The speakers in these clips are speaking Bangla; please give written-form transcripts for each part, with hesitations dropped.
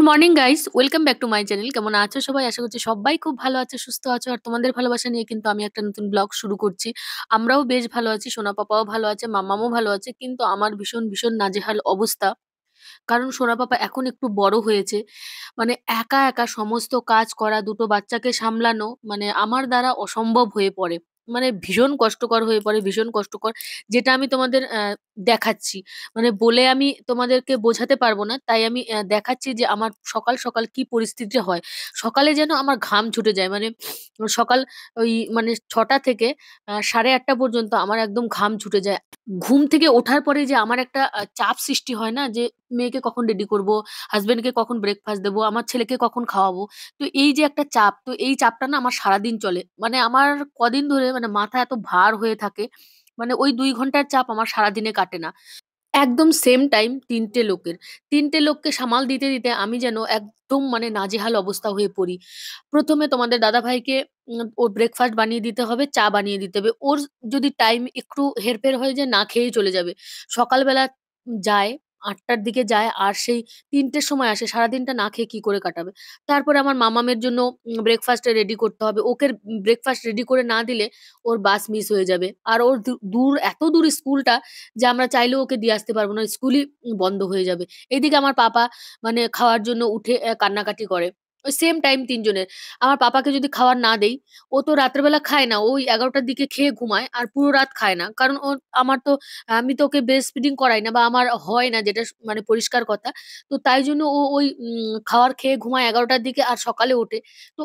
Morning guys, welcome back to my channel. কেমন আছো সবাই? আশা করছি সবাই খুব ভালো আছে, সুস্থ আছো। আর তোমাদের ভালোবাসা নিয়ে কিন্তু আমি একটা নতুন ব্লগ শুরু করছি। আমরাও বেশ ভালো আছি, সোনা পাপাও ভালো আছে, মাম্মামও ভালো আছে, কিন্তু আমার ভীষণ ভীষণ নাজেহাল অবস্থা। কারণ সোনা পাপা এখন একটু বড় হয়েছে। মানে একা একা সমস্ত কাজ করা, দুটো বাচ্চাকে সামলানো মানে আমার দ্বারা অসম্ভব হয়ে পড়ে। মানে ভীষণ কষ্টকর হয়ে পড়ে, ভীষণ কষ্টকর। যেটা আমি তোমাদের দেখাচ্ছি, মানে বলে আমি তোমাদেরকে বোঝাতে পারবো না। তাই আমি দেখাচ্ছি যে আমার সকাল সকাল কি পরিস্থিতি হয়। সকালে যেন আমার ঘাম ছুটে যায়, মানে সকাল ওই মানে 6টা থেকে 8:30 পর্যন্ত আমার একদম ঘাম ছুটে যায়। ঘুম থেকে ওঠার পরে যে আমার একটা চাপ সৃষ্টি হয় না, যে মেয়েকে কখন রেডি করব, হাজবেন্ডকে কখন ব্রেকফাস্ট দেবো, আমার ছেলেকে কখন খাওয়াবো। তো এই যে একটা চাপ, তো এই চাপটা না আমার সারাদিন চলে। মানে আমার কদিন ধরে মানে মাথা এত ভার হয়ে থাকে, মানে ওই 2 ঘন্টার চাপ আমার সারাদিনে কাটে না। একদম সেম টাইম 3টে লোকের, 3টে লোককে সামাল দিতে দিতে আমি যেন একদম মানে নাজেহাল অবস্থা হয়ে পড়ি। প্রথমে তোমাদের দাদা ভাইকে ওর ব্রেকফাস্ট বানিয়ে দিতে হবে, চা বানিয়ে দিতে হবে। ওর যদি টাইম একটু হেরফের হয়ে যায়, না খেয়েই চলে যাবে। সকালবেলা যায়, 8টার দিকে যায়, আর সেই 3টের সময় আসে। সারাদিনটা না খেয়ে কি করে কাটাবে? তারপরে আমার মামামের জন্য ব্রেকফাস্ট রেডি করতে হবে। ওকে ব্রেকফাস্ট রেডি করে না দিলে ওর বাস মিস হয়ে যাবে। আর ওর দূর, এত দূর স্কুলটা যে আমরা চাইলেও ওকে দিয়ে আসতে পারবো না, স্কুলই বন্ধ হয়ে যাবে। এইদিকে আমার পাপা মানে খাওয়ার জন্য উঠে কান্নাকাটি করে। ওই সেম টাইম 3 জনের। আমার পাপাকে যদি খাবার না দেই, ও তো রাত্রেবেলা খায় না, ওই 11টার দিকে খেয়ে ঘুমায় আর পুরো রাত খায় না। কারণ ও আমার তো আমি তো ওকে ব্রেস্ট ফিডিং করাই না, বা আমার হয় না, যেটা মানে পরিষ্কার কথা। তো তাই জন্য ও ওই খাবার খেয়ে ঘুমায় 11টার দিকে আর সকালে ওঠে। তো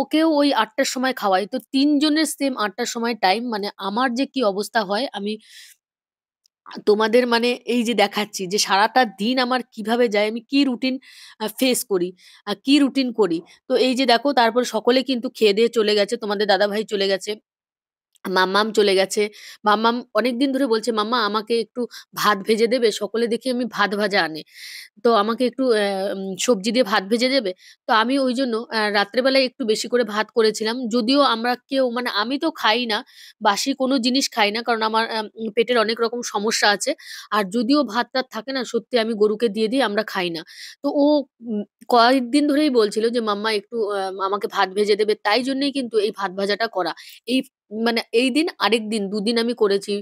ওকেও ওই 8টার সময় খাওয়াই। তো 3 জনের সেম 8টার সময় টাইম, মানে আমার যে কি অবস্থা হয় আমি তোমাদের মানে এই যে দেখাচ্ছি যে সারাটা দিন আমার কিভাবে যায়, আমি কি রুটিন ফেস করি, কি রুটিন করি। তো এই যে দেখো, তারপর সকলে কিন্তু খেয়ে দিয়ে চলে গেছে, তোমাদের দাদা ভাই চলে গেছে, মাম্মাম চলে গেছে। মাম্মাম অনেকদিন ধরে বলছে, মাম্মা আমাকে একটু ভাত ভেজে দেবে। সকলে দেখি আমি ভাত ভাজা আনে, তো আমাকে একটু সবজি দিয়ে ভাত ভেজে দেবে। তো আমি ওই জন্য রাত্রেবেলায় একটু বেশি করে ভাত করেছিলাম। যদিও আমরা কেউ মানে আমি তো খাই না, বাসি কোনো জিনিস খাই না, কারণ আমার পেটের অনেক রকম সমস্যা আছে। আর যদিও ভাত টাত থাকে না, সত্যি আমি গরুকে দিয়ে দিই, আমরা খাই না। তো ও কয়েকদিন ধরেই বলছিল যে মাম্মা একটু আমাকে ভাত ভেজে দেবে, তাই জন্যই কিন্তু এই ভাত ভাজাটা করা। এই মানে এই দিন আরেক দিন 2 দিন আমি করেছি।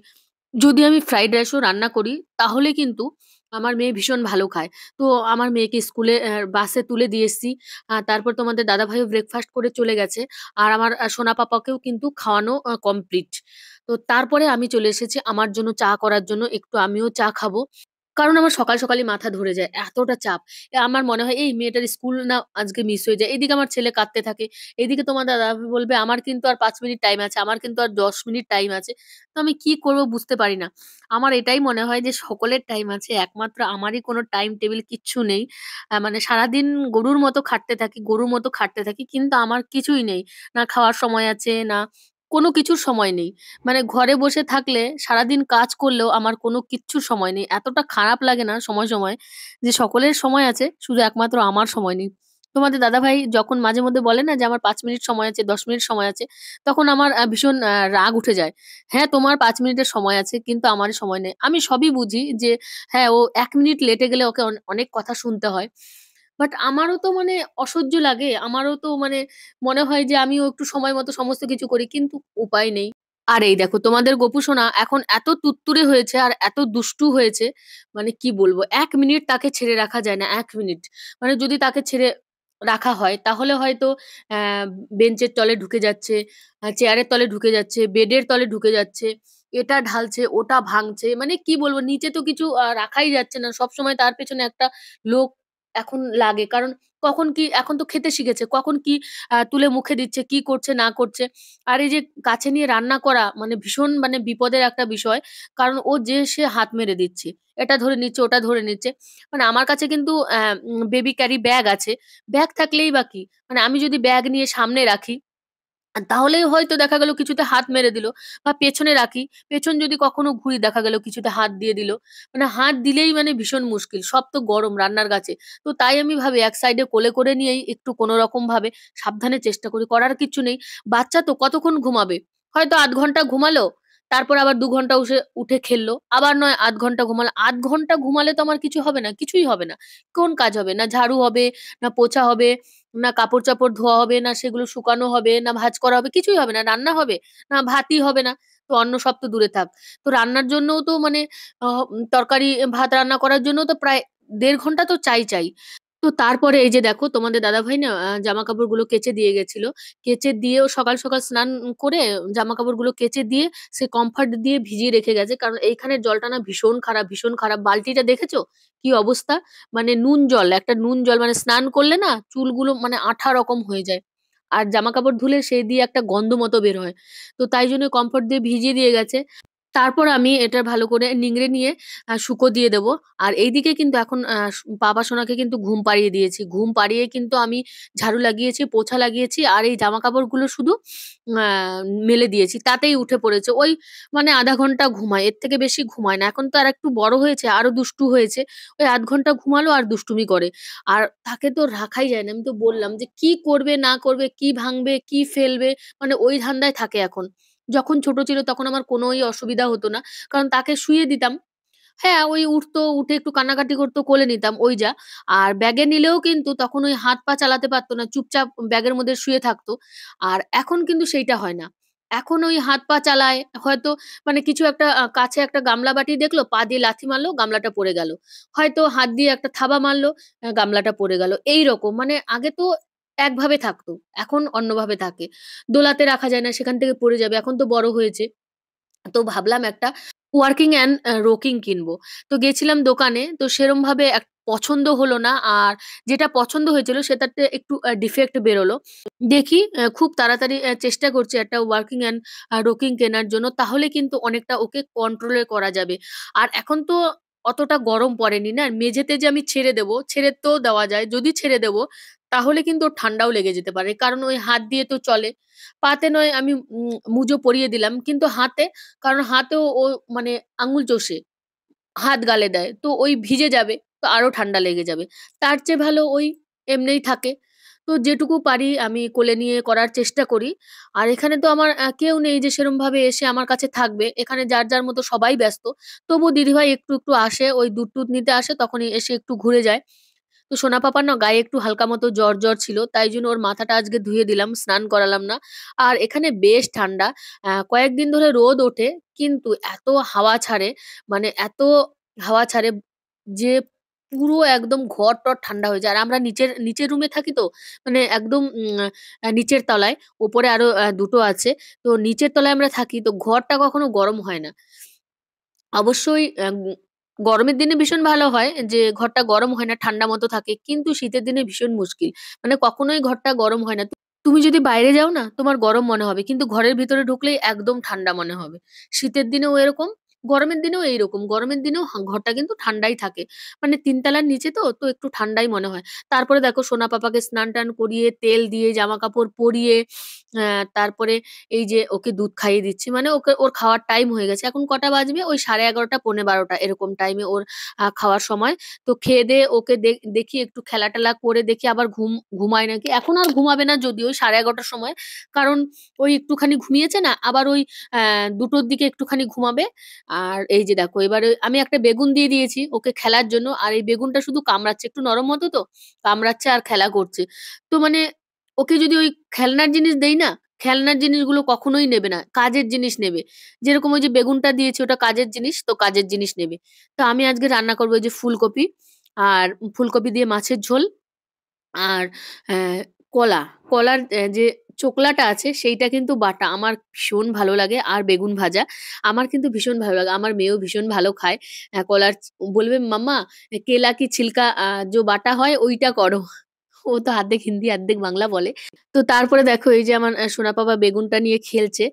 যদি আমি ফ্রাইড রাইসও রান্না করি, তাহলে কিন্তু আমার মেয়ে ভীষণ ভালো খায়। তো আমার মেয়েকে স্কুলে বাসে তুলে দিয়ে এসেছি। তারপর তোমাদের দাদাভাইও ব্রেকফাস্ট করে চলে গেছে। আর আমার সোনা পাপাকেও কিন্তু খাওয়ানো কমপ্লিট। তো তারপরে আমি চলে এসেছি আমার জন্য চা করার জন্য। একটু আমিও চা খাবো। কারণ আমার সকাল সকালই মাথা ধরে যায়, এতটা চাপ। আমার মনে হয় এই মেয়েটার স্কুল না আজকে মিস হয়ে যায়। এদিকে আমার ছেলে কাঁদতে থাকে, এদিকে তোমার দাদা বলবে আমার কিন্তু আর 5 মিনিট টাইম আছে, আমার কিন্তু আর 10 মিনিট টাইম আছে। তো আমি কি করবো বুঝতে পারি না। আমার এটাই মনে হয় যে সকলের টাইম আছে, একমাত্র আমারই কোনো টাইম টেবিল কিচ্ছু নেই। মানে সারাদিন গরুর মতো খাটতে থাকি, গরুর মতো খাটতে থাকি, কিন্তু আমার কিছুই নেই। না খাওয়ার সময় আছে, না কোনো কিছুর সময় নেই। মানে ঘরে বসে থাকলে সারাদিন কাজ করলেও আমার কোনো কিচ্ছুর সময় নেই। এতটা খারাপ লাগে না সময় সময়, যে সকলের সময় আছে, শুধু একমাত্র আমার সময় নেই। তোমাদের দাদাভাই যখন মাঝে মধ্যে বলে না যে আমার 5 মিনিট সময় আছে, 10 মিনিট সময় আছে, তখন আমার ভীষণ রাগ উঠে যায়। হ্যাঁ, তোমার 5 মিনিটের সময় আছে, কিন্তু আমার সময় নেই। আমি সবই বুঝি যে হ্যাঁ, ও 1 মিনিট লেটে গেলে ওকে অনেক কথা শুনতে হয়। বাট আমারও তো মানে অসহ্য লাগে, আমারও তো মানে মনে হয় যে আমিও একটু সময় মতো সমস্ত কিছু করি, কিন্তু উপায় নেই। আর এই দেখো, তোমাদের গোপু সোনা এখন এত তুত্তুরে হয়েছে আর এত দুষ্টু হয়েছে, মানে কি বলবো। 1 মিনিট তাকে ছেড়ে রাখা যায় না, 1 মিনিট। মানে যদি তাকে ছেড়ে রাখা হয়, তাহলে হয়তো আহ বেঞ্চের তলে ঢুকে যাচ্ছে, চেয়ারের তলে ঢুকে যাচ্ছে, বেডের তলে ঢুকে যাচ্ছে, এটা ঢালছে, ওটা ভাঙছে। মানে কি বলবো, নিচে তো কিছু রাখাই যাচ্ছে না, সব সময় তার পেছনে একটা লোক এখন লাগে। কারণ কখন কি, এখন তো খেতে শিখেছে, কখন কি তুলে মুখে দিচ্ছে, কি করছে না করছে। আর এই যে কাছে নিয়ে রান্না করা, মানে ভীষণ মানে বিপদের একটা বিষয়। কারণ ও যে সে হাত মেরে দিচ্ছে, এটা ধরে নিচ্ছে, ওটা ধরে নিচ্ছে। মানে আমার কাছে কিন্তু বেবি ক্যারি ব্যাগ আছে। ব্যাগ থাকলেই বা কি, মানে আমি যদি ব্যাগ নিয়ে সামনে রাখি, তাহলেই হয়তো দেখা গেল কিছুতে হাত মেরে দিল। বা পেছনে রাখি, পেছন যদি কখনো ঘুরি, দেখা গেল কিছুতে হাত দিয়ে দিল। মানে হাত দিলেই মানে ভীষণ মুশকিল, সব তো গরম রান্নার কাছে। তো তাই আমি ভাবি এক সাইডে কোলে করে নিয়েই একটু কোনো রকম ভাবে সাবধানে চেষ্টা করি। করার কিচ্ছু নেই, বাচ্চা তো কতক্ষণ ঘুমাবে, হয়তো আধ ঘন্টা ঘুমালো, তারপর আবার ২ ঘন্টা উঠে খেললো। আবার নয় ০.৫ ঘন্টা ঘুমালো। ০.৫ ঘন্টা ঘুমালে তো আমার কিছু হবে না, কিছুই হবে না। কোন কাজ হবে? না ঝাড়ু হবে, না পোছা হবে, না কাপড়-চাপড় ধোয়া হবে, না সেগুলো শুকানো হবে, না ভাঁজ করা হবে, কিছুই হবে না। রান্না হবে? না ভাতই হবে না। তো অন্য সব তো দূরে থাক। তো রান্নার জন্যও তো মানে তরকারি, ভাত রান্না করার জন্যও তো প্রায় ১.৫ ঘন্টা তো চাই। তো তারপরে এই যে দেখো তোমাদের দাদাভাই না জামাকাপড়গুলো কেচে দিয়ে গেছিল। কেচে দিয়েও সকাল স্নান করে জামাকাপড়গুলো কেচে দিয়ে সে কমফার্ট দিয়ে ভিজিয়ে রেখে গেছে। কারণ এইখানের জলটা না ভীষণ খারাপ, ভীষণ খারাপ। বালতিটা দেখেছো? কি অবস্থা? মানে নুন জল, একটা নুন জল মানে স্নান করলে না চুলগুলো মানে আঠা রকম হয়ে যায়। আর জামাকাপড় ধুলে সেই দিয়ে একটা গন্ধ মতো বের হয়। তো তাই জন্য কমফোর্ট দিয়ে ভিজিয়ে দিয়ে গেছে। তারপর আমি এটা ভালো করে নিংড়ে নিয়ে শুকো দিয়ে দেবো। আর এইদিকে কিন্তু এখন বাবা সোনাকে কিন্তু ঘুম পাড়িয়ে দিয়েছি। ঘুম পাড়িয়ে কিন্তু আমি ঝাড়ু লাগিয়েছি, পোছা লাগিয়েছি আর এই জামাকাপড়গুলো শুধু আ মেলে দিয়েছি। তাতেই উঠে পড়েছে। ওই মানে ০.৫ ঘন্টা ঘুমায়। এর থেকে বেশি ঘুমায় না। এখন তো আরেকটু বড় হয়েছে, আরো দুষ্টু হয়েছে। ওই ০.৫ ঘন্টা ঘুমালো আর দুষ্টুমি করে। আর তাকে তো রাখাই যায় না। আমি তো বললাম যে কি করবে না করবে, কি ভাঙবে, কি ফেলবে মানে ওই ধান্দায় থাকে এখন। যখন ছোট ছিল তখন আমার কোনোই অসুবিধা হতো না। কারণ তাকে শুইয়ে দিতাম। হ্যাঁ, ওই উঠতো, উঠে একটু কান্নাকাটি করতো, কোলে নিতাম ওই যা। আর ব্যাগে নিলেও কিন্তু তখন ওই হাত পা চালাতে পারত না। চুপচাপ ব্যাগের মধ্যে শুয়ে থাকতো। আর এখন কিন্তু সেইটা হয় না। এখন ওই হাত পা চালায়। হয়তো মানে কিছু একটা কাছে একটা গামলা বাটি দেখলো, পা দিয়ে লাথি মারলো, গামলাটা পড়ে গেল। হয়তো হাত দিয়ে একটা থাবা মারলো, গামলাটা পড়ে গেল। এইরকম মানে আগে তো একভাবে থাকতো। এখন অন্যভাবে থাকে। দোলাতে রাখা যায় না, সেখান থেকে পড়ে যাবে। এখন তো বড় হয়েছে। তো ভাবলাম একটা ওয়ার্কিং অ্যান্ড রকিং কিনবো। তো গেছিলাম দোকানে। তো সেরমভাবে পছন্দ হলো না। আর যেটা পছন্দ হয়েছিল সেটাতে একটু ডিফেক্ট বেরোলো। দেখি খুব তাড়াতাড়ি চেষ্টা করছি একটা ওয়ার্কিং অ্যান্ড রকিং কেনার জন্য। তাহলে কিন্তু অনেকটা ওকে কন্ট্রোলে করা যাবে। আর এখন তো অতটা গরম পড়েনি না? মেঝেতে যে আমি ছেড়ে দেবো, ছেড়ে তো দেওয়া যায়। যদি ছেড়ে দেবো তাহলে কিন্তু ওর ঠান্ডাও লেগে যেতে পারে। কারণ ওই হাত দিয়ে তো চলে। পাতে নয় আমি মুজো পরিয়ে দিলাম। কিন্তু হাতে, কারণ হাতেও ও মানে আঙুল চষে হাত গালে দেয়। তো ওই ভিজে যাবে, তো আরো ঠান্ডা লেগে যাবে। তার চেয়ে ভালো ওই এমনিই থাকে। তো যেটুকু পারি আমি কোলে নিয়ে করার চেষ্টা করি। আর এখানে তো আমার কেউ নেই যে সেরমভাবে এসে আমার কাছে থাকবে। এখানে যার মতো সবাই ব্যস্ত। তবুও দিদিভাই একটু আসে, ওই দুধ-টুধ নিতে আসে, তখনই এসে একটু ঘুরে যায়। তো সোনা পাপার না গায়ে একটু হালকা মতো জ্বর ছিল। তাই জন্য ওর মাথাটা আজকে ধুয়ে দিলাম, স্নান করালাম না। আর এখানে বেশ ঠান্ডা। কয়েকদিন ধরে রোদ ওঠে, কিন্তু এত হাওয়া ছাড়ে, মানে এত হাওয়া ছাড়ে যে পুরো একদম ঘর-টর ঠান্ডা হয়ে যায়। আর আমরা নিচের রুমে থাকি তো, মানে একদম নিচের তলায়। উপরে আরো ২ টো আছে। তো নিচের তলায় আমরা থাকি। তো ঘরটা কখনো গরম হয় না। অবশ্যই গরমের দিনে ভীষণ ভালো হয় যে ঘরটা গরম হয় না, ঠান্ডা মতো থাকে। কিন্তু শীতের দিনে ভীষণ মুশকিল। মানে কখনোই ঘরটা গরম হয় না। তুমি যদি বাইরে যাও না, তোমার গরম মনে হবে। কিন্তু ঘরের ভিতরে ঢুকলেই একদম ঠান্ডা মনে হবে। শীতের দিনেও এরকম, গরমের দিনেও এইরকম। গরমের দিনেও ঘরটা কিন্তু ঠান্ডাই থাকে। মানে ৩ তলার নিচে তো একটু ঠান্ডাই মনে হয়। তারপরে দেখো সোনা পাপাকে স্নান-টান করিয়ে, তেল দিয়ে, জামাকাপড় পরিয়ে, তারপরে এই যে ওকে দুধ খাইয়ে দিচ্ছি। মানে ওর খাওয়ার টাইম হয়ে গেছে। এখন কটা বাজবে? ওই 11:30 পৌনে 12টা এরকম টাইমে ওর খাওয়ার সময়। তো খেয়ে-দেয়ে ওকে দেখি একটু খেলা-টেলা করে দেখি আবার ঘুমায় নাকি। এখন আর ঘুমাবে না যদিও 11:30টার সময়। কারণ ওই একটুখানি ঘুমিয়েছে না, আবার ওই ২টোর দিকে একটুখানি ঘুমাবে। আর এই যে দেখো এবারে আমি একটা বেগুন দিয়ে দিয়েছি ওকে খেলার জন্য। আর এই বেগুনটা শুধু কামড়াচ্ছে। একটু নরম মতো তো, কামড়াচ্ছে আর খেলা করছে। তো মানে ওকে যদি ওই খেলনার জিনিস দেই না, খেলনার জিনিসগুলো কখনোই নেবে না। কাজের জিনিস নেবে। যেরকম ওই যে বেগুনটা দিয়েছি ওটা কাজের জিনিস, তো কাজের জিনিস নেবে। তো আমি আজকে রান্না করব ওই যে ফুলকপি, আর ফুলকপি দিয়ে মাছের ঝোল, আর কলা। কলার যে চোকলাটা আছে সেইটা কিন্তু বাটা। আমার ভীষণ ভালো লাগে। আর বেগুন ভাজা। আমার কিন্তু ভীষণ ভালো লাগে। আমার মেয়েও ভীষণ ভালো খায়। কলার বলবে, "মাম্মা কেলা কি ছিলকা जो বাটা হয় ওইটা করো।" ও তো অর্ধেক হিন্দি অর্ধেক বাংলা বলে। তো তারপরে দেখো এই যে আমার সোনা পাপা বেগুনটা নিয়ে খেলছে।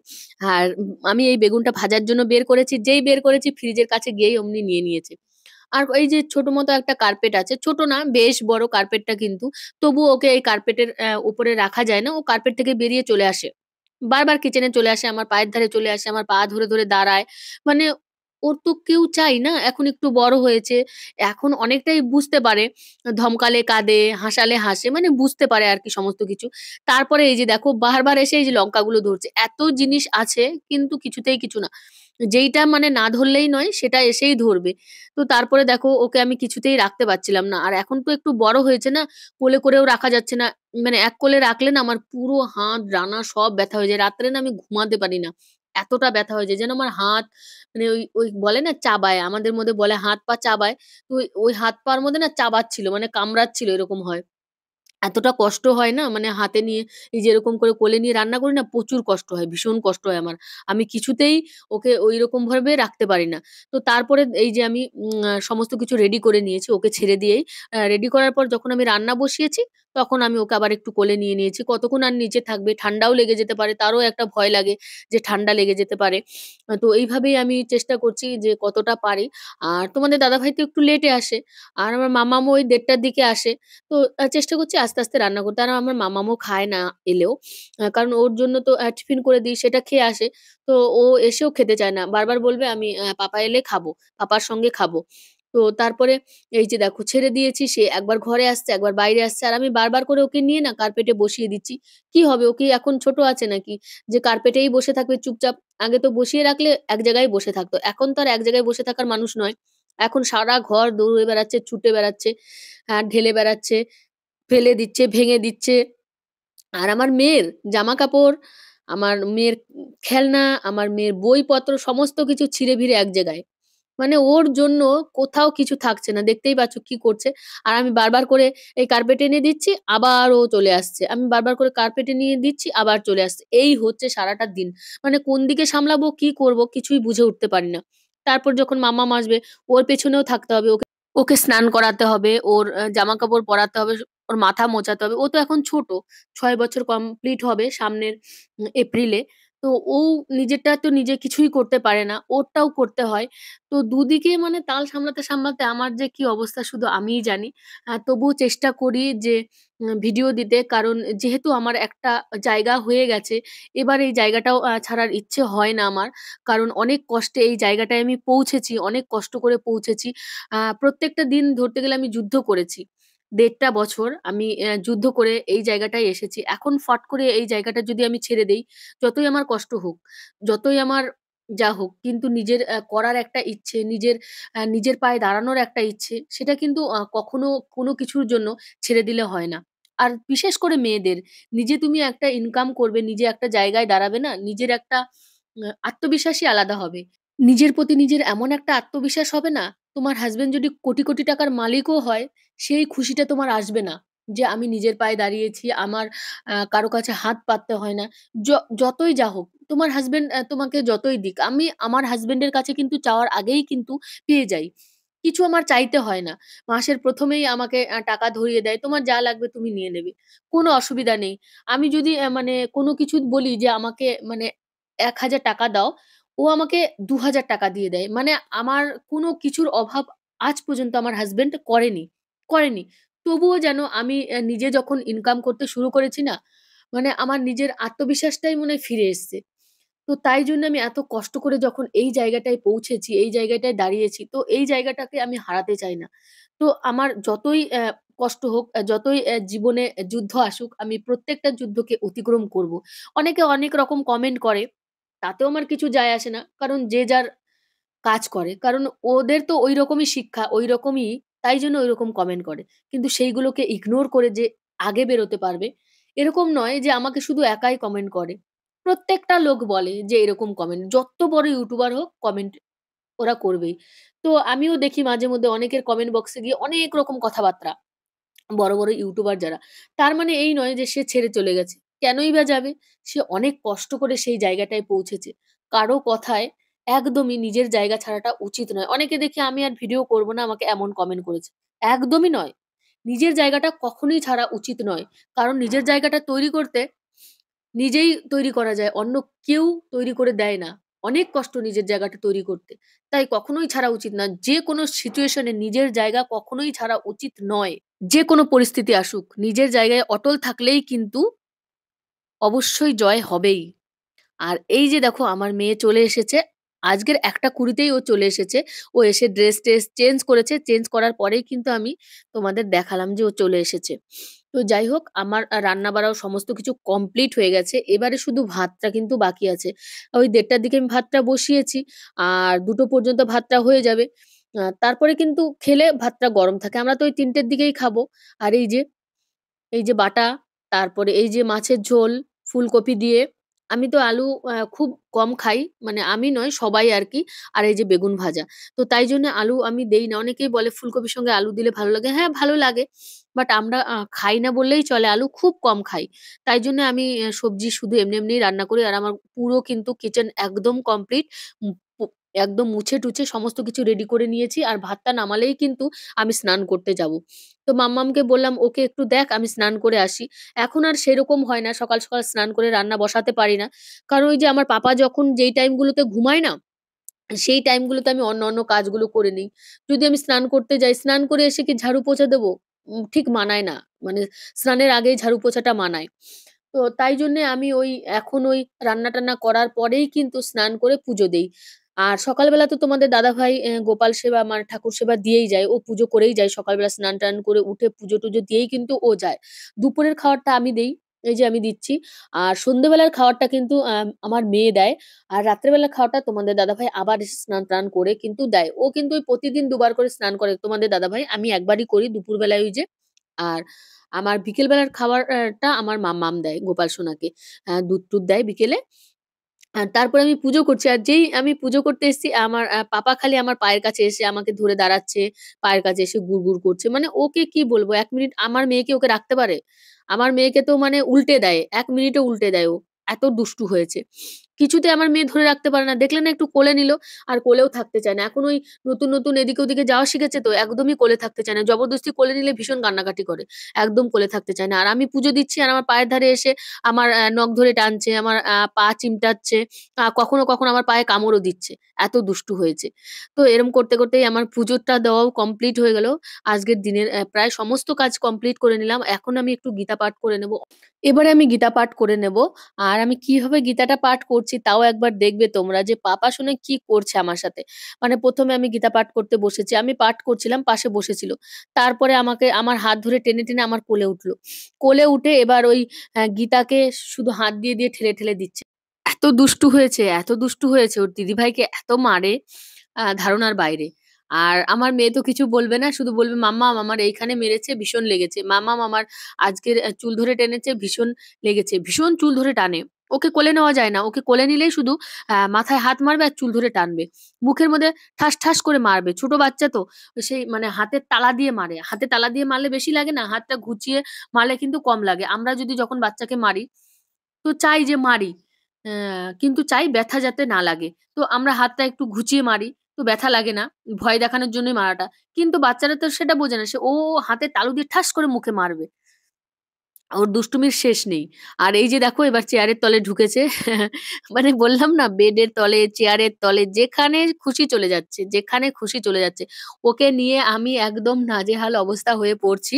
আর আমি এই বেগুনটা ভাজার জন্য বের করেছি। যেই বের করেছি ফ্রিজের কাছে গিয়েই অমনি নিয়ে নিয়েছে। আর এই যে ছোট মতো একটা কার্পেট আছে। ছোট না, বেশ বড় কার্পেটটা কিন্তু। তবুও ওকে এই কার্পেটের উপরে রাখা যায় না। ও কার্পেট থেকে বেরিয়ে চলে আসে। বারবার কিচেনে চলে আসে, আমার পায়ের ধারে চলে আসে, আমার পা ধরে দাঁড়ায়। মানে ওর তো কেউ চাই না? এখন একটু বড় হয়েছে। এখন অনেকটাই বুঝতে পারে। ধমকালে কাঁদে, হাসালে হাসে। মানে বুঝতে পারে আরকি সমস্ত কিছু। তারপরে এই যে দেখো বারবার এসে এই যে লঙ্কাগুলো ধরছে। এত জিনিস আছে কিন্তু কিছুতেই কিছু না। যেইটা মানে না ধরলেই নয় সেটা এসেই ধরবে। তো তারপরে দেখো ওকে আমি কিছুতেই রাখতে পারছিলাম না। আর এখন তো একটু বড় হয়েছে না, কোলে করেও রাখা যাচ্ছে না। মানে এক কোলে রাখলে না আমার পুরো হাত, ডানা সব ব্যথা হয়ে যায়। রাত্রে না আমি ঘুমাতে পারি না। এতটা ব্যথা হয়ে যায় যেন আমার হাত মানে ওই বলে না চাবায়, আমাদের মধ্যে বলে হাত পা চাবায়। তো ওই হাত পার মধ্যে না চাবাচ্ছিল মানে কামড়াচ্ছিল এরকম হয়। এতটা কষ্ট হয় না মানে হাতে নিয়ে এই যে এরকম করে কোলে নিয়ে রান্না করি না প্রচুর কষ্ট হয়, ভীষণ কষ্ট হয় আমার। আমি কিছুতেই ওকে ঐরকম ভাবে রাখতে পারি না। তো তারপরে এই যে আমি সমস্ত কিছু রেডি করে নিয়েছি ওকে ছেড়ে দিয়েই। রেডি করার পর যখন আমি রান্না বসিয়েছি তখন আমি ওকে আবার একটু কোলে নিয়ে নিয়েছি। কতক্ষণ আর নিচে থাকবে? ঠান্ডাও লেগে যেতে পারে। তারও একটা ভয় লাগে যে ঠান্ডা লেগে যেতে পারে। তো এইভাবেই আমি চেষ্টা করছি যে কতটা পারি। আর তোমাদের দাদাভাই তো একটু লেটে আসে। আর আমার মামামও ওই ১:৩০ টার দিকে আসে। তো চেষ্টা করছি আস্তে, আস্তে রান্না করতে। আর আমার মামামও খায় না এলেও। কারণ ওর জন্য তো টিফিন করে দিই সেটা খেয়ে আসে। তো ও এসেও খেতে চায় না। বারবার বলবে আমি পাপা এলে খাবো। পাপার সঙ্গে খাবো। তো তারপরে এই যে দেখো ছেড়ে দিয়েছি সে একবার ঘরে আসছে, একবার বাইরে আসছে। আর আমি বারবার করে ওকে নিয়ে না কার্পেটে বসিয়ে দিচ্ছি। কি হবে? ও কি এখন ছোট আছে নাকি? যে কার্পেটেই বসে থাকবে চুপচাপ। আগে তো বসিয়ে রাখলে এক জায়গায় বসে থাকতো। এখন তো আর এক জায়গায় বসে থাকার মানুষ নয়। এখন সারা ঘর দৌড়ে বেড়াচ্ছে, ছুটে বেড়াচ্ছে, ঢেলে বেড়াচ্ছে। ফেলে দিচ্ছে, ভেঙে দিচ্ছে। আর আমার মেয়ের জামাকাপড়, আমার মেয়ের খেলনা, আমার মেয়ের বইপত্র সমস্ত কিছু ছিঁড়ে-ভিড়ে এক জায়গায়। মানে ওর জন্য কোথাও কিছু থাকছে না। দেখতেই পাচ্ছ কি করছে। আর আমি বারবার করে এই কার্পেটে এনে দিচ্ছি, আবার ও চলে আসছে। আমি বারবার করে কার্পেটে নিয়ে দিচ্ছি, আবার চলে আসছে। এই হচ্ছে সারাটা দিন। মানে কোন দিকে সামলাবো, কি করব কিছুই বুঝে উঠতে পারি না। তারপর যখন মাম্মাম আসবে, ওর পেছনেও থাকতে হবে। ওকে ওকে স্নান করাতে হবে, ওর জামাকাপড় পরাতে হবে, ওর মাথা মোছাতে হবে। ও তো এখন ছোট। ৬ বছর কমপ্লিট হবে সামনের এপ্রিলে। তো ও নিজেরটা তো নিজে কিছুই করতে পারে না। ওরটাও করতে হয়। তো দুদিকে মানে তাল সামলাতে, সামলাতে আমার যে কি অবস্থা শুধু আমিই জানি। তবুও চেষ্টা করি যে ভিডিও দিতে। কারণ যেহেতু আমার একটা জায়গা হয়ে গেছে, এবার এই জায়গাটাও ছাড়ার ইচ্ছে হয় না আমার। কারণ অনেক কষ্টে এই জায়গাটায় আমি পৌঁছেছি, অনেক কষ্ট করে পৌঁছেছি। প্রত্যেকটা দিন ধরতে গেলে আমি যুদ্ধ করেছি। ১.৫ বছর আমি যুদ্ধ করে এই জায়গাটায় এসেছি। এখন ফট করে এই জায়গাটা যদি আমি ছেড়ে দেই, যতই আমার কষ্ট হোক, যতই আমার যা হোক, কিন্তু নিজের করার একটা ইচ্ছে, নিজের পায়ে দাঁড়ানোর একটা ইচ্ছে, সেটা কিন্তু কখনো কোনো কিছুর জন্য ছেড়ে দিলে হয় না। আর বিশেষ করে মেয়েদের, নিজে তুমি একটা ইনকাম করবে, নিজে একটা জায়গায় দাঁড়াবে না, নিজের একটা আত্মবিশ্বাসই আলাদা হবে। নিজের প্রতি নিজের এমন একটা আত্মবিশ্বাস হবে না, তোমার হাসব্যান্ড যদি কোটি, কোটি টাকার মালিকও হয়, সেই খুশিটা তোমার আসবে না। যে আমি নিজের পায়ে দাঁড়িয়েছি, আমার কারো কাছে হাত পাততে হয় না। য যতই যা হোক, তোমার হাসব্যান্ড তোমাকে যতই দিক, আমি আমার হাসব্যান্ডের কাছে কিন্তু চাওয়ার আগেই কিন্তু পেয়ে যাই। কিছু আমার চাইতে হয় না। মাসের ১ম এই আমাকে টাকা ধরিয়ে দেয়, "তোমার যা লাগবে তুমি নিয়ে নেবে।" কোনো অসুবিধা নেই। আমি যদি মানে কোনো কিছু বলি যে আমাকে মানে ৳১,০০০ দাও, ও আমাকে ৳২,০০০ দিয়ে দেয়। মানে আমার কোনো কিছুর অভাব আজ পর্যন্ত আমার হাসব্যান্ড করেনি। তবুও যেন আমি নিজে যখন ইনকাম করতে শুরু করেছি না, মানে আমার নিজের আত্মবিশ্বাসটাই মনে হয় ফিরে এসছে। তো তাই জন্য আমি এত কষ্ট করে যখন এই জায়গাটায় পৌঁছেছি, এই জায়গাটায় দাঁড়িয়েছি, তো এই জায়গাটাকে আমি হারাতে চাই না। তো আমার যতই কষ্ট হোক, যতই জীবনে যুদ্ধ আসুক, আমি প্রত্যেকটা যুদ্ধকে অতিক্রম করব। অনেকে অনেক রকম কমেন্ট করে। তাতেও আমার কিছু যায় আসে না। কারণ যে যার কাজ করে। কারণ ওদের তো ঐরকমই শিক্ষা, ঐরকমই তাই জন্য ঐরকম কমেন্ট করে। কিন্তু সেইগুলোকে ইগনোর করে যে আগে বেরোতে পারবে, এরকম নয় যে আমাকে শুধু একাই কমেন্ট করে। প্রত্যেকটা লোক বলে যে এরকম কমেন্ট। যত বড় ইউটিউবার হোক কমেন্ট ওরা করবেই। তো আমিও দেখি মাঝে মধ্যে অনেকের কমেন্ট বক্সে গিয়ে অনেক রকম কথাবার্তা। বড়, বড় ইউটিউবার যারা। তার মানে এই নয় যে সে ছেড়ে চলে গেছে। কেনই বা যাবে? সে অনেক কষ্ট করে সেই জায়গাটায় পৌঁছেছে। কারো কথায় একদমই নিজের জায়গা ছাড়াটা উচিত নয়। অনেকে দেখি আমি আর ভিডিও করব না আমাকে এমন কমেন্ট করেছে। একদমই নয়। নিজের জায়গাটা কখনোই ছাড়া উচিত নয়। কারণ নিজের জায়গাটা তৈরি করতে নিজেই তৈরি করা যায়। অন্য কেউ তৈরি করে দেয় না। অনেক কষ্ট নিজের জায়গাটা তৈরি করতে। তাই কখনোই ছাড়া উচিত না। যেকোনো সিচুয়েশন এ নিজের জায়গা কখনোই ছাড়া উচিত নয়। যেকোনো পরিস্থিতি আসুক, নিজের জায়গায় অটল থাকলেই কিন্তু অবশ্যই জয় হবেই। আর এই যে দেখো আমার মেয়ে চলে এসেছে। আজকের ১টা ২০তেই ও চলে এসেছে। ও এসে ড্রেস-ট্রেস চেঞ্জ করেছে। চেঞ্জ করার পরেই কিন্তু আমি তোমাদের দেখালাম যে ও চলে এসেছে। তো যাই হোক আমার রান্না-বাড়াও সমস্ত কিছু কমপ্লিট হয়ে গেছে। এবারে শুধু ভাতটা কিন্তু বাকি আছে। ওই ১:৩০ দিকে আমি ভাতটা বসিয়েছি। আর ২টো পর্যন্ত ভাতটা হয়ে যাবে। তারপরে কিন্তু খেলে ভাতটা গরম থাকে। আমরা তো ওই ৩টের দিকেই খাবো। আর এই যে বাটা, তারপরে এই যে মাছের ঝোল, ফুলকপি দিয়ে। আমি তো আলু খুব কম খাই। মানে আমি নয় সবাই আরকি। আর এই যে বেগুন ভাজা। তো তাই জন্য আলু আমি দেই না। অনেকেই বলে ফুলকপির সঙ্গে আলু দিলে ভালো লাগে। হ্যাঁ, ভালো লাগে। বাট আমরা খাই না বললেই চলে। আলু খুব কম খাই। তাই জন্য আমি সবজি শুধু এমনি, এমনিই রান্না করি। আর আমার পুরো কিন্তু কিচেন একদম কমপ্লিট। উম পু একদম মুছে-টুছে সমস্ত কিছু রেডি করে নিয়েছি। আর ভাতটা নামালেই কিন্তু আমি স্নান করতে যাবো। তো মাম্মামকে বললাম, "ওকে একটু দেখ আমি স্নান করে আসি।" এখন আর সেরকম হয় না। সকাল, সকাল স্নান করে রান্না বসাতে পারি না। কারণ ওই যে আমার পাপা যখন যেই টাইমগুলোতে ঘুমায় না, সেই টাইমগুলোতে আমি অন্য কাজগুলো করে নিই। যদি আমি স্নান করতে যাই, স্নান করে এসে কি ঝাড়ু পোছা দেবো? ঠিক মানায় না। মানে স্নানের আগেই ঝাড়ু পোছাটা মানায়। তো তাই জন্যে আমি এখন রান্না-টান্না করার পরেই কিন্তু স্নান করে পুজো দেই। আর সকালবেলা তো তোমাদের দাদাভাই গোপাল সেবা আমার ঠাকুর সেবা দিয়েই যায়। ও পুজো করেই যায়। সকালবেলা স্নান-টান করে উঠে পুজো-টুজো দিয়েই কিন্তু ও যায়। দুপুরের খাবারটা আমি দেই। এই যে আমি দিচ্ছি। আর সন্ধ্যেবেলার খাবারটা কিন্তু আমার মেয়ে দেয়। আর রাত্রে বেলার খাওয়াটা তোমাদের দাদাভাই আবার এসে স্নান-টান করে কিন্তু দেয়। ও কিন্তু ওই প্রতিদিন দুবার করে স্নান করে তোমাদের দাদাভাই। আমি একবারই করি দুপুরবেলায় ওই যে। আর আমার বিকেল বেলার খাবার টা আমার মাম্মাম দেয় গোপাল সোনাকে। দুধ-টুধ দেয় বিকেলে। তারপরে আমি পুজো করছি। আর যেই আমি পুজো করতে এসেছি আমার পাপা খালি আমার পায়ের কাছে এসে আমাকে ধরে দাঁড়াচ্ছে। পায়ের কাছে এসে গুড় করছে। মানে ওকে কি বলবো ১ মিনিট আমার মেয়ে কি ওকে রাখতে পারে? আমার মেয়েকে তো মানে উল্টে দেয়। ১ মিনিটে উল্টে দেয় ও। এত দুষ্টু হয়েছে। কিছুতে আমার মেয়ে ধরে রাখতে পারে না। দেখলে না একটু কোলে নিল আর কোলেও থাকতে চায় না। এখন ওই নতুন এদিকে ওদিকে যাওয়া শিখেছে তো একদমই কোলে থাকতে চায় না। জবরদস্তি কোলে নিলে ভীষণ কান্নাকাটি করে। একদম কোলে থাকতে চায় না। আর আমি পুজো দিচ্ছি আর আমার পায়ের ধারে এসে আমার নখ ধরে টানছে, আমার পা চিমটাচ্ছে। কখনো আমার পায়ে কামড়ও দিচ্ছে। এত দুষ্টু হয়েছে। তো এরম করতেই আমার পুজোটা দেওয়াও কমপ্লিট হয়ে গেল। আজকের দিনের প্রায় সমস্ত কাজ কমপ্লিট করে নিলাম। এখন আমি একটু গীতা পাঠ করে নেব। এবারে আমি গীতা পাঠ করে নেব। আর আমি কিভাবে গীতাটা পাঠ করছি তাও একবার দেখবে তোমরা যে পাপা শুনে কি করছে আমার সাথে। মানে ১ম এ আমি গীতা পাঠ করতে বসেছি। আমি পাঠ করছিলাম, পাশে বসেছিল। তারপরে আমাকে আমার হাত ধরে টেনে আমার কোলে উঠল। কোলে উঠে এবার ওই গীতাকে শুধু হাত দিয়ে ঠেলে দিচ্ছে। এত দুষ্টু হয়েছে ওর দিদিভাইকে এত মারে ধারণার বাইরে। আর আমার মেয়ে তো কিছু বলবে না। শুধু বলবে, "মাম্মাম আমার এইখানে মেরেছে, ভীষণ লেগেছে। মাম্মাম আমার আজকের চুল ধরে টেনেছে, ভীষণ লেগেছে।" ভীষণ চুল ধরে টানে। ওকে কোলে নেওয়া যায় না। ওকে কোলে নিলেই শুধু মাথায় হাত মারবে আর চুল ধরে টানবে। মুখের মধ্যে ঠাস করে মারবে। ছোট বাচ্চা তো, সেই মানে হাতের তালা দিয়ে মারে। হাতে তালা দিয়ে মারলে বেশি লাগে না? হাতটা ঘুচিয়ে মারলে কিন্তু কম লাগে। আমরা যদি যখন বাচ্চাকে মারি, তো চাই যে মারি। কিন্তু চাই ব্যথা যাতে না লাগে। তো আমরা হাতটা একটু ঘুচিয়ে মারি। তো ব্যথা লাগে না। ভয় দেখানোর জন্যই মারাটা। কিন্তু বাচ্চারা তো সেটা বোঝে না। ও হাতের তালু দিয়ে ঠাস করে মুখে মারবে। ওর দুষ্টুমির শেষ নেই। আর এই যে দেখো এবার চেয়ারের তলে ঢুকেছে। মানে বললাম না বেডের তলে, চেয়ারের তলে যেখানে খুশি চলে যাচ্ছে, যেখানে খুশি চলে যাচ্ছে। ওকে নিয়ে আমি একদম নাজেহাল অবস্থা হয়ে পড়ছি।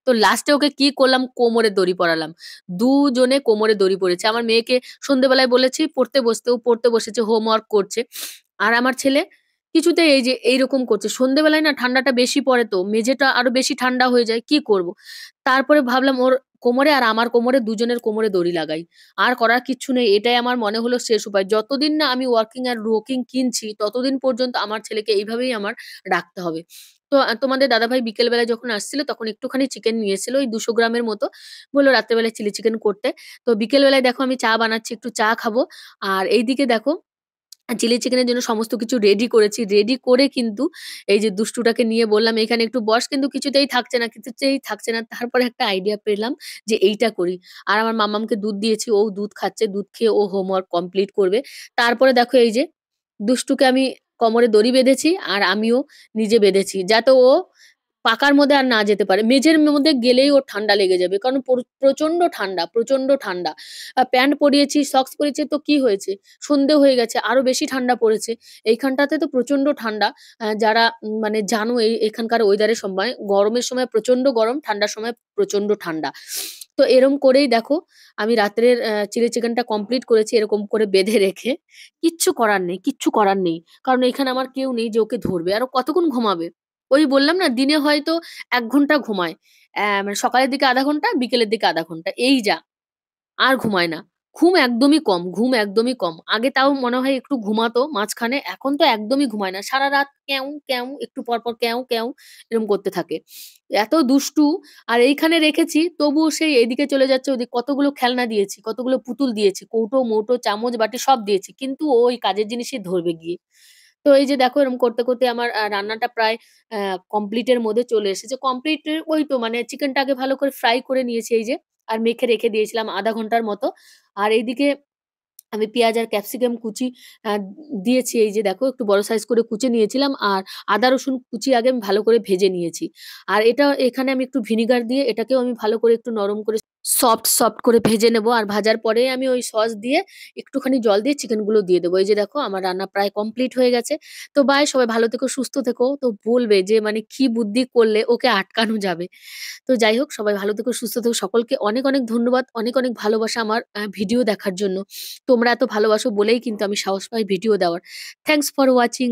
তো লাস্টে ওকে কি করলাম কোমরে দড়ি পরালাম। দুজনে কোমরে দড়ি পড়েছে। আমার মেয়েকে সন্ধ্যেবেলায় বলেছি পড়তে বসতে, ও পড়তে বসেছে হোমওয়ার্ক করছে। আর আমার ছেলে কিছুতেই এই যে এইরকম করছে। সন্ধ্যেবেলায় না ঠান্ডাটা বেশি পড়ে তো মেঝেটা আরো বেশি ঠান্ডা হয়ে যায়। কি করব? তারপরে ভাবলাম ওর কোমরে আর আমার কোমরে দুজনের কোমরে দড়ি লাগাই। আর করার কিচ্ছু নেই। এটাই আমার মনে হলো শেষ উপায়। যতদিন না আমি ওয়ার্কিং আর রোকিং কিনছি ততদিন পর্যন্ত আমার ছেলেকে এইভাবেই আমার রাখতে হবে। তো তোমাদের দাদাভাই বিকেল বেলায় যখন আসছিল তখন একটুখানি চিকেন নিয়ে এসেছিল ওই ২০০ গ্রামের মতো। বলল রাত্রে বেলায় চিলি চিকেন করতে। তো বিকেল বেলায় দেখো আমি চা বানাচ্ছি, একটু চা খাবো। আর এইদিকে দেখো চিলি চিকেনের জন্য সমস্ত কিছু রেডি করেছি। রেডি করে কিন্তু এই যে দুষ্টুটাকে নিয়ে বললাম, "এখানে একটু বস।" কিন্তু কিছুতেই থাকছে না। তারপরে একটা আইডিয়া পেলাম যে এইটা করি। আর আমার মাম্মামকে দুধ দিয়েছি। ও দুধ খাচ্ছে। দুধ খেয়ে ও হোমওয়ার্ক কমপ্লিট করবে। তারপরে দেখো এই যে দুষ্টুকে আমি কোমরে দড়ি বেঁধেছি আর আমিও নিজে বেঁধেছি। যাতে ও পাকার মধ্যে আর না যেতে পারে। মেঝের মধ্যে গেলেই ওর ঠান্ডা লেগে যাবে। কারণ প্রচন্ড ঠান্ডা। প্যান্ট পরিয়েছি, সক্স পরিয়েছি তো কি হয়েছে? সন্ধে হয়ে গেছে, আরো বেশি ঠান্ডা পড়েছে। এইখানটাতে তো প্রচন্ড ঠান্ডা। যারা মানে জানো এখানকার ওয়েদারের সময়, গরমের সময় প্রচন্ড গরম, ঠান্ডার সময় প্রচন্ড ঠান্ডা। তো এরম করেই দেখো আমি রাত্রের চিলি চিকেনটা কমপ্লিট করেছি এরকম করে বেঁধে রেখে। কিচ্ছু করার নেই, কিচ্ছু করার নেই। কারণ এখানে আমার কেউ নেই যে ওকে ধরবে। আর ও কতক্ষণ ঘুমাবে? ওই বললাম না, দিনে হয়তো ১ ঘন্টা ঘুমায়। মানে সকালের দিকে ০.৫ ঘন্টা, বিকেলের দিকে ০.৫ ঘন্টা। এই যা। আর ঘুমায় না। ঘুম একদমই কম, ঘুম একদমই কম। আগে তাও মনে হয় একটু ঘুমাতো মাঝখানে, এখন তো একদমই ঘুমায় না। সারারাত ক্যাউঁ, ক্যাউঁ, একটু পর, পর ক্যাউঁ, ক্যাউঁ এরকম করতে থাকে। এত দুষ্টু! আর এইখানে রেখেছি তবুও সেই এদিকে চলে যাচ্ছে, ওদিকে কতগুলো খেলনা দিয়েছি, কতগুলো পুতুল দিয়েছি, কৌটো-মৌটো, চামচ, বাটি সব দিয়েছি। কিন্তু ও ওই কাজের জিনিসই ধরবে গিয়ে। তো এই যে দেখো এরকম করতে, করতে আমার রান্নাটা প্রায় আ কমপ্লিট এর মধ্যে চলে এসেছে। কমপ্লিট এর ওই তো মানে চিকেনটা আগে ভালো করে ফ্রাই করে নিয়েছি এই যে। আর মেখে রেখে দিয়েছিলাম ০.৫ ঘন্টার মতো। আর এইদিকে আমি পেঁয়াজ আর ক্যাপসিকাম কুচি আ দিয়েছি এই যে দেখো একটু বড় সাইজ করে কুচে নিয়েছিলাম। আর আদা রসুন কুচি আগে আমি ভালো করে ভেজে নিয়েছি। আর এটা এখানে আমি একটু ভিনিগার দিয়ে এটাকেও আমি ভালো করে একটু নরম করে সফট, সফট করে ভেজে নেবো। আর ভাজার পরেই আমি ওই সস দিয়ে একটুখানি জল দিয়ে চিকেনগুলো দিয়ে দেবো। এই যে দেখো আমার রান্না প্রায় কমপ্লিট হয়ে গেছে। তো বাই, সবাই ভালো থেকো, সুস্থ থেকো। তো বলবে যে মানে কি বুদ্ধি করলে ওকে আটকানো যাবে। তো যাই হোক, সবাই ভালো থেকো, সুস্থ থেকো। সকলকে অনেক, অনেক ধন্যবাদ। অনেক, অনেক ভালোবাসা আমার ভিডিও দেখার জন্য। তোমরা এত ভালোবাসো বলেই কিন্তু আমি সাহস পাই ভিডিও দেওয়ার। Thanks for watching.